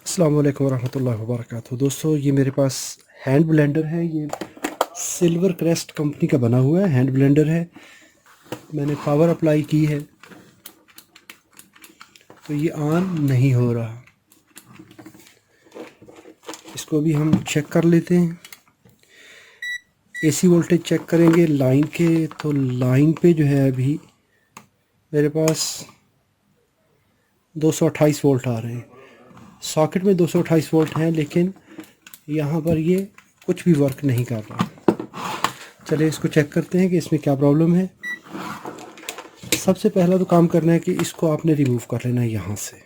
अस्सलाम वालेकुम वरहमतुल्लाहि वबरकातुहू। दोस्तों, ये मेरे पास हैंड ब्लेंडर है। ये सिल्वर क्रेस्ट कंपनी का बना हुआ है हैंड ब्लेंडर है। मैंने पावर अप्लाई की है तो ये ऑन नहीं हो रहा। इसको भी हम चेक कर लेते हैं। एसी वोल्टेज चेक करेंगे लाइन के, तो लाइन पे जो है अभी मेरे पास 228 वोल्ट आ रहे हैं। सॉकेट में 228 वोल्ट हैं, लेकिन यहाँ पर ये कुछ भी वर्क नहीं कर रहा। चलिए इसको चेक करते हैं कि इसमें क्या प्रॉब्लम है। सबसे पहला तो काम करना है कि इसको आपने रिमूव कर लेना है यहाँ से।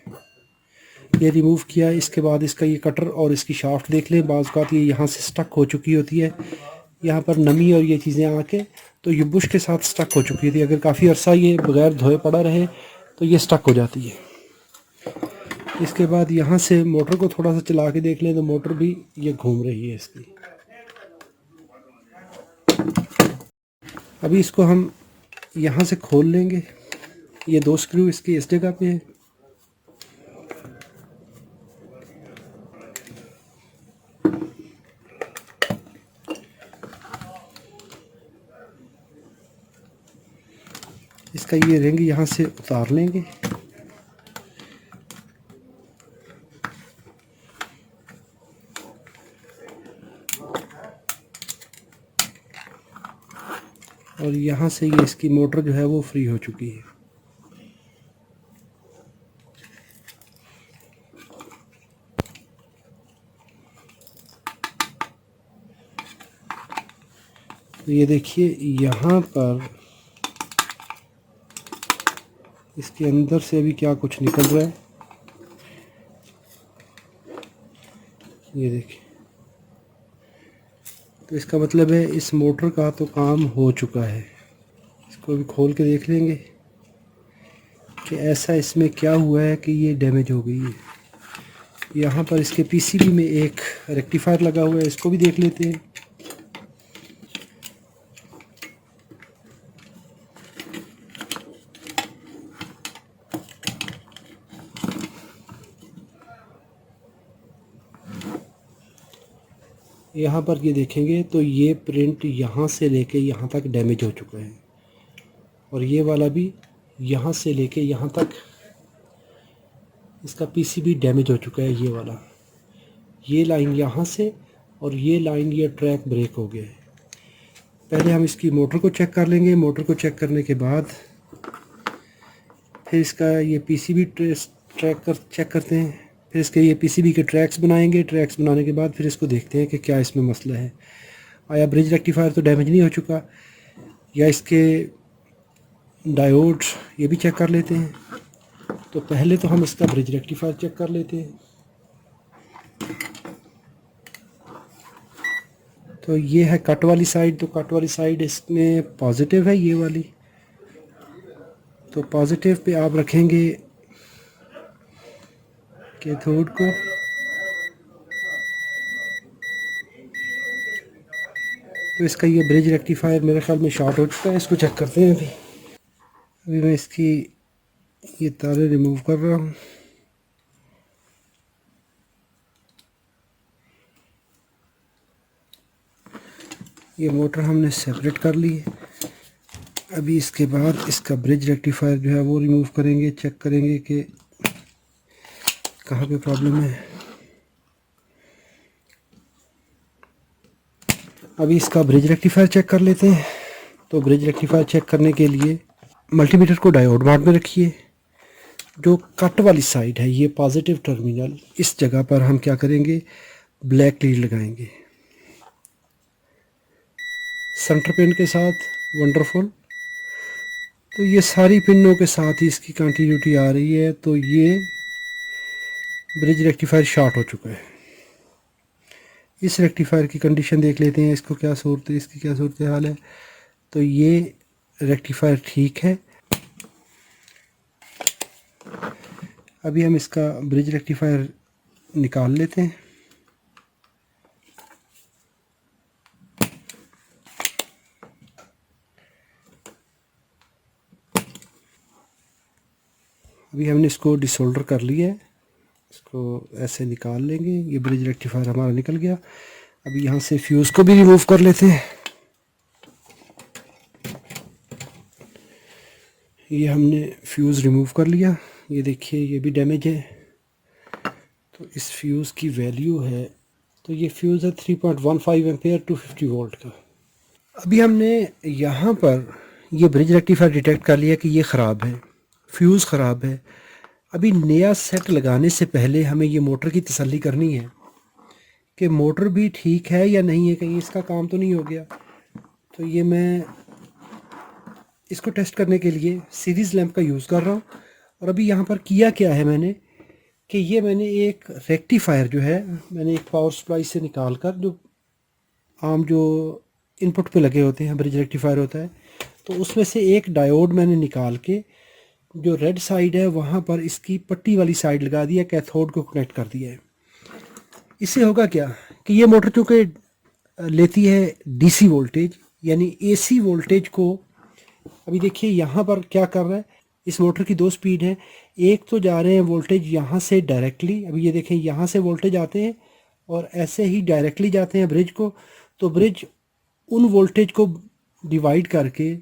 ये रिमूव किया, इसके बाद इसका ये कटर और इसकी शाफ्ट देख लें। बाज़ औक़ात ये यहाँ से स्टक हो चुकी होती है, यहाँ पर नमी और ये चीज़ें आके तो ये बुश के साथ स्टक हो चुकी थी। अगर काफ़ी अरसा ये बग़ैर धोए पड़ा रहे तो ये स्टक हो जाती है। इसके बाद यहाँ से मोटर को थोड़ा सा चला के देख लें तो मोटर भी ये घूम रही है इसकी। अभी इसको हम यहाँ से खोल लेंगे। ये दो स्क्रू इसकी इस जगह पे है। इसका ये रिंग यहाँ से उतार लेंगे। और यहाँ से ये इसकी मोटर जो है वो फ्री हो चुकी है। तो ये देखिए यहाँ पर इसके अंदर से अभी क्या कुछ निकल रहा है। ये देखिए, तो इसका मतलब है इस मोटर का तो काम हो चुका है। इसको भी खोल के देख लेंगे कि ऐसा इसमें क्या हुआ है कि ये डैमेज हो गई है। यहाँ पर इसके पीसीबी में एक रेक्टिफायर लगा हुआ है, इसको भी देख लेते हैं। यहाँ पर ये देखेंगे तो ये प्रिंट यहाँ से लेके यहाँ तक डैमेज हो चुका है, और ये वाला भी यहाँ से लेके यहाँ तक इसका पीसीबी डैमेज हो चुका है। ये वाला, ये लाइन यहाँ से और ये लाइन, ये ट्रैक ब्रेक हो गया है। पहले हम इसकी मोटर को चेक कर लेंगे। मोटर को चेक करने के बाद फिर इसका ये पीसीबी चेक करते हैं। फिर इसके ये पीसीबी के ट्रैक्स बनाएंगे। ट्रैक्स बनाने के बाद फिर इसको देखते हैं कि क्या इसमें मसला है। आया ब्रिज रेक्टिफायर तो डैमेज नहीं हो चुका, या इसके डायोड ये भी चेक कर लेते हैं। तो पहले तो हम इसका ब्रिज रेक्टिफायर चेक कर लेते हैं। तो ये है कट वाली साइड। तो कट वाली साइड इसमें पॉजिटिव है, ये वाली। तो पॉजिटिव पे आप रखेंगे कैथोड को। तो इसका ये ब्रिज रेक्टिफायर मेरे ख्याल में शॉर्ट हो चुका है। इसको चेक करते हैं। अभी मैं इसकी ये तारे रिमूव कर रहा हूँ। ये मोटर हमने सेपरेट कर ली है। अभी इसके बाद इसका ब्रिज रेक्टिफायर जो है वो रिमूव करेंगे। चेक करेंगे कि कहाँ पे प्रॉब्लम है। अभी इसका ब्रिज रेक्टिफायर चेक कर लेते हैं। तो ब्रिज रेक्टिफायर चेक करने के लिए मल्टीमीटर को डायोड मार्ट में रखिए। जो कट वाली साइड है, ये पॉजिटिव टर्मिनल, इस जगह पर हम क्या करेंगे, ब्लैक लीड लगाएंगे सेंटर पिन के साथ। वंडरफुल। तो ये सारी पिनों के साथ ही इसकी कंटिन्यूटी आ रही है। तो ये ब्रिज रेक्टिफायर शॉर्ट हो चुका है। इस रेक्टिफायर की कंडीशन देख लेते हैं, इसकी क्या सूरत हाल है। तो ये रेक्टिफायर ठीक है। अभी हम इसका ब्रिज रेक्टिफायर निकाल लेते हैं। अभी हमने इसको डिसोल्डर कर लिया है। इसको ऐसे निकाल लेंगे। ये ब्रिज रेक्टिफायर हमारा निकल गया। अभी यहाँ से फ्यूज़ को भी रिमूव कर लेते हैं। ये हमने फ्यूज़ रिमूव कर लिया। ये देखिए ये भी डैमेज है। तो इस फ्यूज़ की वैल्यू है, तो ये फ्यूज़ है 3.15 एम्पेयर 250 वोल्ट का। अभी हमने यहाँ पर ये ब्रिज रेक्टिफायर डिटेक्ट कर लिया कि ये ख़राब है, फ्यूज़ ख़राब है। अभी नया सेट लगाने से पहले हमें ये मोटर की तसल्ली करनी है कि मोटर भी ठीक है या नहीं है, कहीं इसका काम तो नहीं हो गया। तो ये मैं इसको टेस्ट करने के लिए सीरीज़ लैंप का यूज़ कर रहा हूँ। और अभी यहाँ पर किया क्या है मैंने कि ये मैंने एक रेक्टिफायर जो है मैंने एक पावर सप्लाई से निकाल कर, जो आम जो इनपुट पे लगे होते हैं ब्रिज रेक्टिफायर होता है, तो उसमें से एक डायोड मैंने निकाल के जो रेड साइड है वहाँ पर इसकी पट्टी वाली साइड लगा दिया, कैथोड को कनेक्ट कर दिया है। इससे होगा क्या कि ये मोटर चूँकि लेती है डीसी वोल्टेज यानी एसी वोल्टेज को, अभी देखिए यहाँ पर क्या कर रहा है, इस मोटर की दो स्पीड है। एक तो जा रहे हैं वोल्टेज यहाँ से डायरेक्टली, अभी ये देखें यहाँ से वोल्टेज आते हैं और ऐसे ही डायरेक्टली जाते हैं ब्रिज को, तो ब्रिज उन वोल्टेज को डिवाइड करके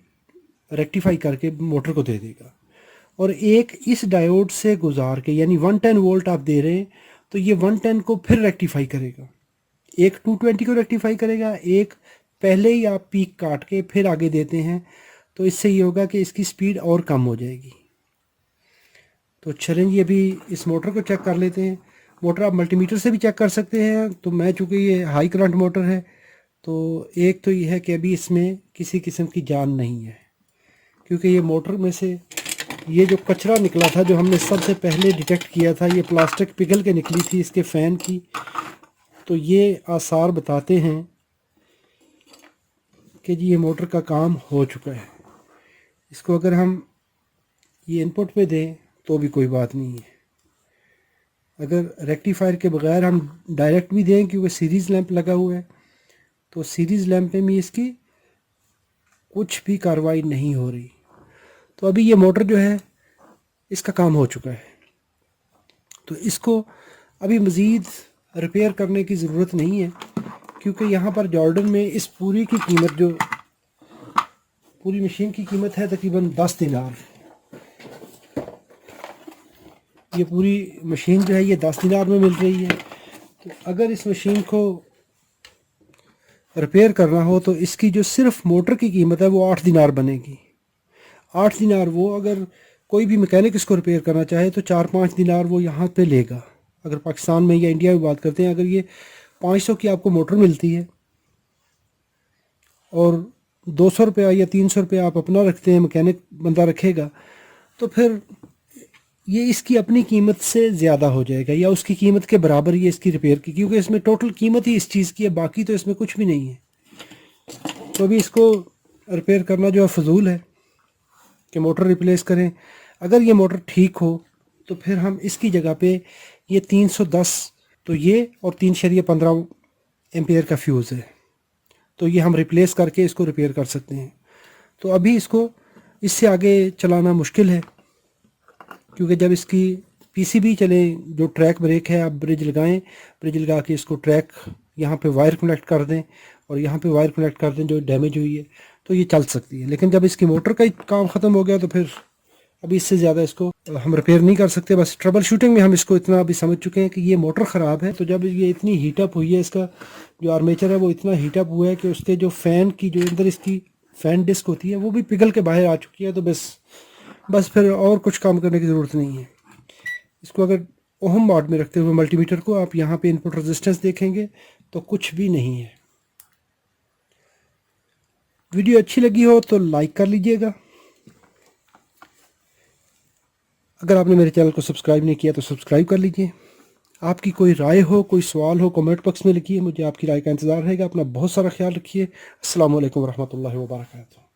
रेक्टिफाई करके मोटर को दे देगा। और एक इस डायोड से गुजार के, यानी 110 वोल्ट आप दे रहे हैं तो ये 110 को फिर रेक्टिफाई करेगा, एक 220 को रेक्टिफाई करेगा, एक पहले ही आप पीक काट के फिर आगे देते हैं, तो इससे ये होगा कि इसकी स्पीड और कम हो जाएगी। तो चलें ये अभी इस मोटर को चेक कर लेते हैं। मोटर आप मल्टीमीटर से भी चेक कर सकते हैं। तो मैं चूँकि ये हाई करंट मोटर है, तो एक तो ये है कि अभी इसमें किसी किस्म की जान नहीं है, क्योंकि ये मोटर में से ये जो कचरा निकला था जो हमने सबसे पहले डिटेक्ट किया था, ये प्लास्टिक पिघल के निकली थी इसके फ़ैन की। तो ये आसार बताते हैं कि जी ये मोटर का काम हो चुका है। इसको अगर हम ये इनपुट पे दें तो भी कोई बात नहीं है, अगर रेक्टिफायर के बगैर हम डायरेक्ट भी दें क्योंकि सीरीज़ लैंप लगा हुआ है, तो सीरीज़ लैंप में भी इसकी कुछ भी कार्रवाई नहीं हो रही। तो अभी ये मोटर जो है इसका काम हो चुका है, तो इसको अभी मज़ीद रिपेयर करने की ज़रूरत नहीं है, क्योंकि यहाँ पर जॉर्डन में इस पूरी की कीमत, जो पूरी मशीन की कीमत है तकरीबन 10 दिनार। ये पूरी मशीन जो है ये 10 दिनार में मिल रही है। तो अगर इस मशीन को रिपेयर करना हो तो इसकी जो सिर्फ मोटर की कीमत है वो 8 दिनार बनेगी। 8 दिनार वो, अगर कोई भी मैकेनिक इसको रिपेयर करना चाहे तो 4-5 दिनार वो यहाँ पे लेगा। अगर पाकिस्तान में या इंडिया में बात करते हैं, अगर ये 500 की आपको मोटर मिलती है और 200 रुपया या 300 रुपया आप अपना रखते हैं, मैकेनिक बंदा रखेगा, तो फिर ये इसकी अपनी कीमत से ज़्यादा हो जाएगा या उसकी कीमत के बराबर ये इसकी रिपेयर की, क्योंकि इसमें टोटल कीमत ही इस चीज़ की है, बाकी तो इसमें कुछ भी नहीं है। तो अभी इसको रिपेयर करना जो है फजूल है कि मोटर रिप्लेस करें। अगर ये मोटर ठीक हो तो फिर हम इसकी जगह पे ये 310, तो ये और 3.15 एम्पेयर का फ्यूज़ है, तो ये हम रिप्लेस करके इसको रिपेयर कर सकते हैं। तो अभी इसको इससे आगे चलाना मुश्किल है, क्योंकि जब इसकी पीसीबी चले, जो ट्रैक ब्रेक है, आप ब्रिज लगाएं, ब्रिज लगा के इसको ट्रैक यहाँ पे वायर कनेक्ट कर दें और यहाँ पे वायर कनेक्ट कर दें जो डैमेज हुई है, तो ये चल सकती है। लेकिन जब इसकी मोटर का ही काम ख़त्म हो गया तो फिर अभी इससे ज़्यादा इसको हम रिपेयर नहीं कर सकते। बस ट्रबल शूटिंग में हम इसको इतना अभी समझ चुके हैं कि ये मोटर ख़राब है। तो जब ये इतनी हीटअप हुई है, इसका जो आर्मेचर है वो इतना हीटअप हुआ है कि उसके जो फ़ैन की जो अंदर इसकी फ़ैन डिस्क होती है वो भी पिघल के बाहर आ चुकी है। तो बस फिर और कुछ काम करने की ज़रूरत नहीं है। इसको अगर ओहम मोड में रखते हुए मल्टीमीटर को आप यहाँ पे इनपुट रेजिस्टेंस देखेंगे तो कुछ भी नहीं है। वीडियो अच्छी लगी हो तो लाइक कर लीजिएगा। अगर आपने मेरे चैनल को सब्सक्राइब नहीं किया तो सब्सक्राइब कर लीजिए। आपकी कोई राय हो, कोई सवाल हो, कमेंट बॉक्स में लिखिए, मुझे आपकी राय का इंतज़ार रहेगा। अपना बहुत सारा ख्याल रखिए। अस्सलाम वालेकुम रहमतुल्लाहि व बरकातहू।